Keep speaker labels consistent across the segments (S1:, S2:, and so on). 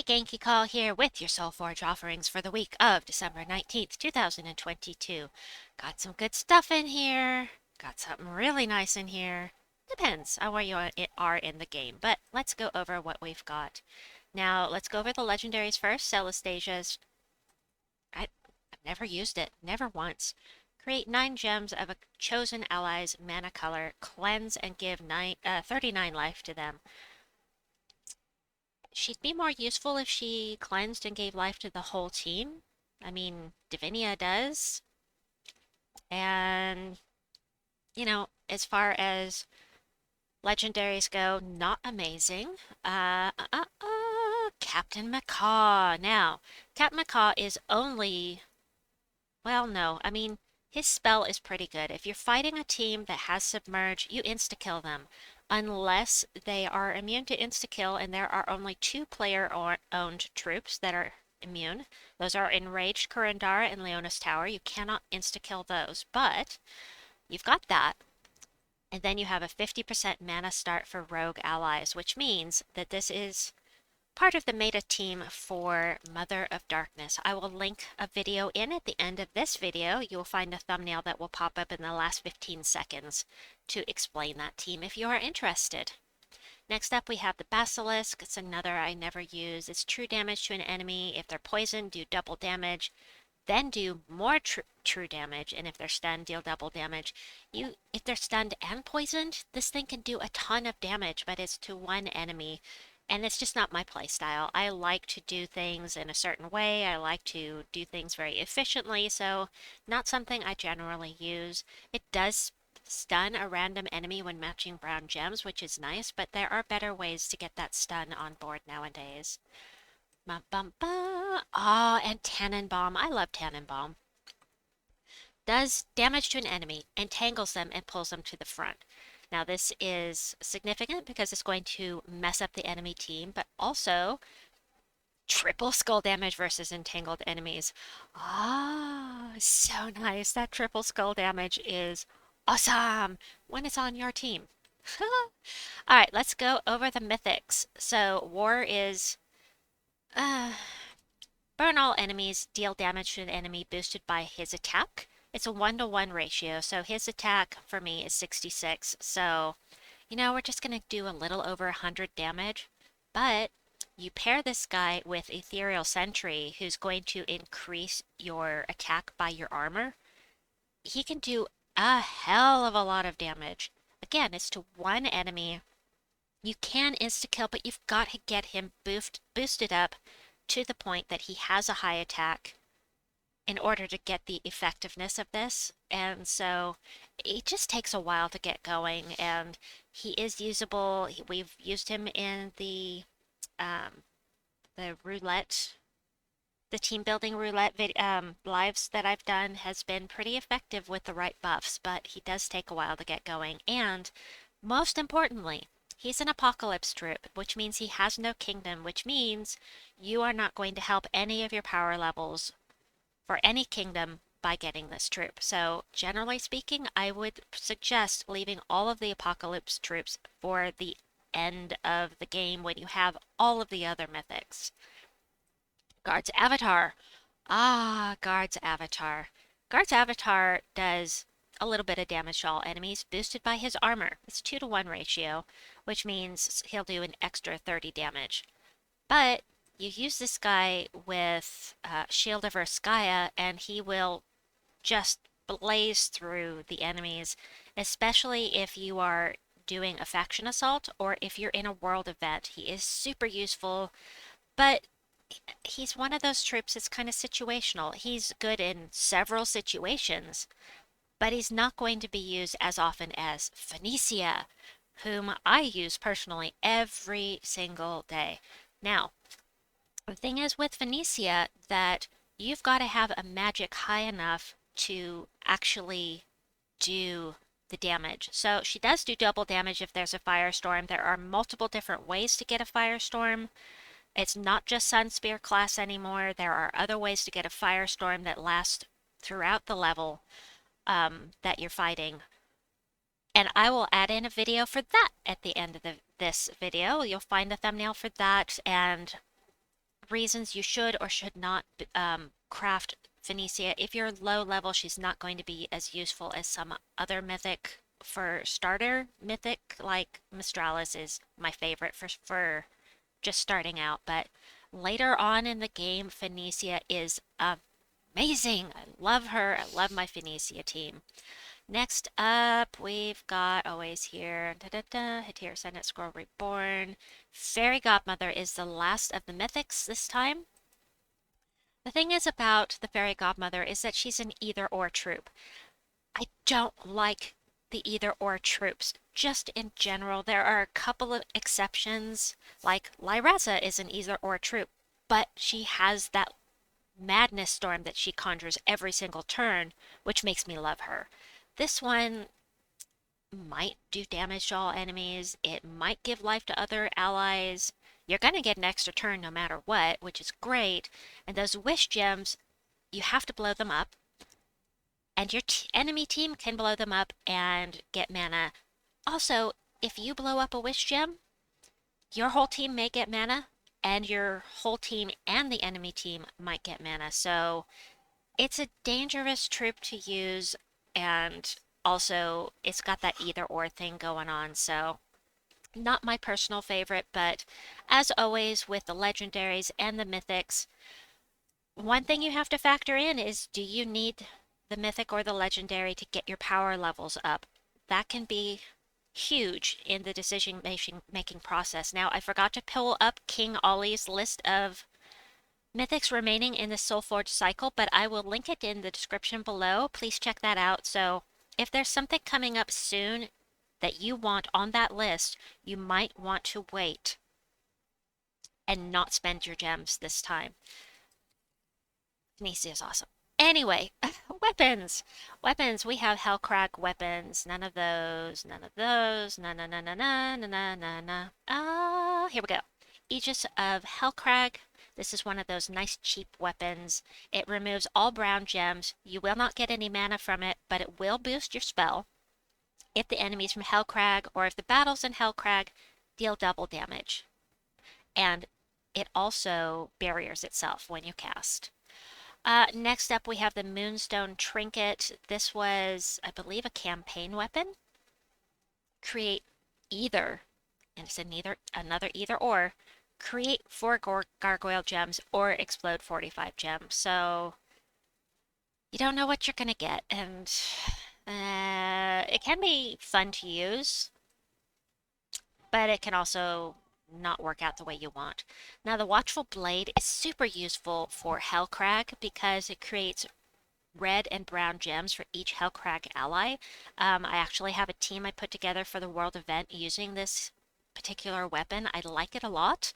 S1: Genki Call here with your Soulforge offerings for the week of December 19th, 2022. Got some good stuff in here. Got something really nice in here. Depends on where are in the game, but let's go over what we've got. Now, let's go over the legendaries first. Celestasia's. I've never used it, never once. Create 9 gems of a chosen ally's mana color, cleanse and give 39 life to them. She'd be more useful if she cleansed and gave life to the whole team. I mean, Divinia does. And, as far as legendaries go, not amazing. Captain Macaw. Now, Captain Macaw is only, well, no, I mean, his spell is pretty good. If you're fighting a team that has Submerge, you insta-kill them. Unless they are immune to insta-kill, and there are only 2 player-owned troops that are immune. Those are Enraged Kurandara and Leona's Tower. You cannot insta-kill those, but you've got that. And then you have a 50% mana start for rogue allies, which means that this is part of the meta team for Mother of Darkness. I will link a video in at the end of this video. You will find a thumbnail that will pop up in the last 15 seconds to explain that team if you are interested. Next up we have the Basilisk. It's another I never use. It's true damage to an enemy. If they're poisoned, do double damage. Then do more true damage, and if they're stunned, deal double damage. If they're stunned and poisoned, this thing can do a ton of damage, but it's to one enemy. And it's just not my playstyle. I like to do things in a certain way. I like to do things very efficiently, so not something I generally use. It does stun a random enemy when matching brown gems, which is nice, but there are better ways to get that stun on board nowadays. Ah, and Tannenbaum. I love Tannenbaum. Does damage to an enemy, entangles them, and pulls them to the front. Now this is significant because it's going to mess up the enemy team, but also triple skull damage versus entangled enemies. Ah, so nice. That triple skull damage is awesome when it's on your team. All right, let's go over the mythics. So war is burn all enemies, deal damage to an enemy boosted by his attack. It's a 1-to-1 ratio, so his attack for me is 66. So, we're just going to do a little over 100 damage. But you pair this guy with Ethereal Sentry, who's going to increase your attack by your armor. He can do a hell of a lot of damage. Again, it's to one enemy. You can insta-kill, but you've got to get him boosted up to the point that he has a high attack in order to get the effectiveness of this. And so it just takes a while to get going, and he is usable. We've used him in the roulette, the team building roulette lives that I've done has been pretty effective with the right buffs, but he does take a while to get going. And most importantly, he's an apocalypse troop, which means he has no kingdom, which means you are not going to help any of your power levels for any kingdom by getting this troop. So generally speaking, I would suggest leaving all of the apocalypse troops for the end of the game when you have all of the other mythics. Gaard's avatar. Ah, Gaard's avatar. Gaard's avatar does a little bit of damage to all enemies, boosted by his armor. It's 2-to-1 ratio, which means he'll do an extra 30 damage. But you use this guy with Shield of Urskaya, and he will just blaze through the enemies, especially if you are doing a faction assault or if you're in a world event. He is super useful, but he's one of those troops that's kind of situational. He's good in several situations, but he's not going to be used as often as Phoenicia, whom I use personally every single day. Now, the thing is with Phoenicia that you've got to have a magic high enough to actually do the damage. So she does do double damage if there's a firestorm. There are multiple different ways to get a firestorm. It's not just Sunspear class anymore. There are other ways to get a firestorm that lasts throughout the level that you're fighting. And I will add in a video for that at the end of this video. You'll find a thumbnail for that, and reasons you should or should not craft Phoenicia. If you're low level, she's not going to be as useful as some other mythic. For starter mythic, like Mistralis is my favorite for just starting out, but later on in the game, Phoenicia is amazing. I love her. I love my Phoenicia team. Next up, we've got always here. Da, da, da, Hatir, Senate Scroll Reborn. Fairy Godmother is the last of the mythics this time. The thing is about the Fairy Godmother is that she's an either or troop. I don't like the either or troops. Just in general, there are a couple of exceptions, like Lyreza is an either or troop, but she has that madness storm that she conjures every single turn, which makes me love her. This one might do damage to all enemies. It might give life to other allies. You're going to get an extra turn no matter what, which is great. And those wish gems, you have to blow them up. And your enemy team can blow them up and get mana. Also, if you blow up a wish gem, your whole team may get mana, and your whole team and the enemy team might get mana. So it's a dangerous troop to use, and also it's got that either or thing going on. So not my personal favorite, but as always with the legendaries and the mythics, one thing you have to factor in is, do you need the mythic or the legendary to get your power levels up? That can be huge in the decision making process. Now, I forgot to pull up King Ollie's list of mythics remaining in the Soulforge cycle, but I will link it in the description below. Please check that out. So if there's something coming up soon that you want on that list, you might want to wait and not spend your gems this time. Phoenicia is awesome. Anyway, weapons. Weapons. We have Hellcrag weapons. None of those. None of those. Na na na na na na na na na. Here we go. Aegis of Hellcrag. This is one of those nice cheap weapons. It removes all brown gems. You will not get any mana from it, but it will boost your spell. If the enemies from Hellcrag or if the battles in Hellcrag deal double damage. And it also barriers itself when you cast. Next up, we have the Moonstone Trinket. This was, I believe, a campaign weapon. Create either, and it's another either or, create 4 gargoyle gems or explode 45 gems. So you don't know what you're going to get, and it can be fun to use, but it can also not work out the way you want. Now, the Watchful Blade is super useful for Hellcrag because it creates red and brown gems for each Hellcrag ally. I actually have a team I put together for the world event using this particular weapon. I like it a lot.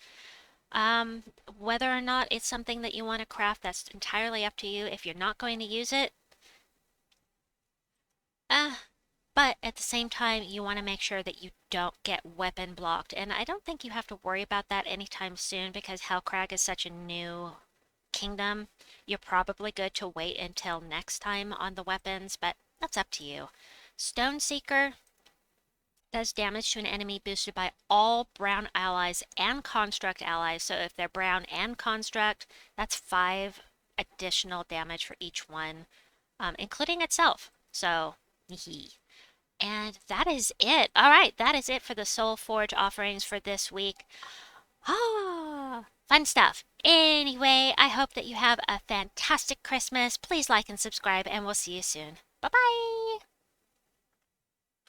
S1: Whether or not it's something that you want to craft, that's entirely up to you. If you're not going to use it, but at the same time, you want to make sure that you don't get weapon blocked. And I don't think you have to worry about that anytime soon because Hellcrag is such a new kingdom. You're probably good to wait until next time on the weapons, but that's up to you. Stoneseeker does damage to an enemy boosted by all brown allies and construct allies. So if they're brown and construct, that's 5 additional damage for each one, including itself. So, and that is it. All right, that is it for the Soulforge offerings for this week. Fun stuff. Anyway, I hope that you have a fantastic Christmas. Please like and subscribe, and we'll see you soon. Bye-bye.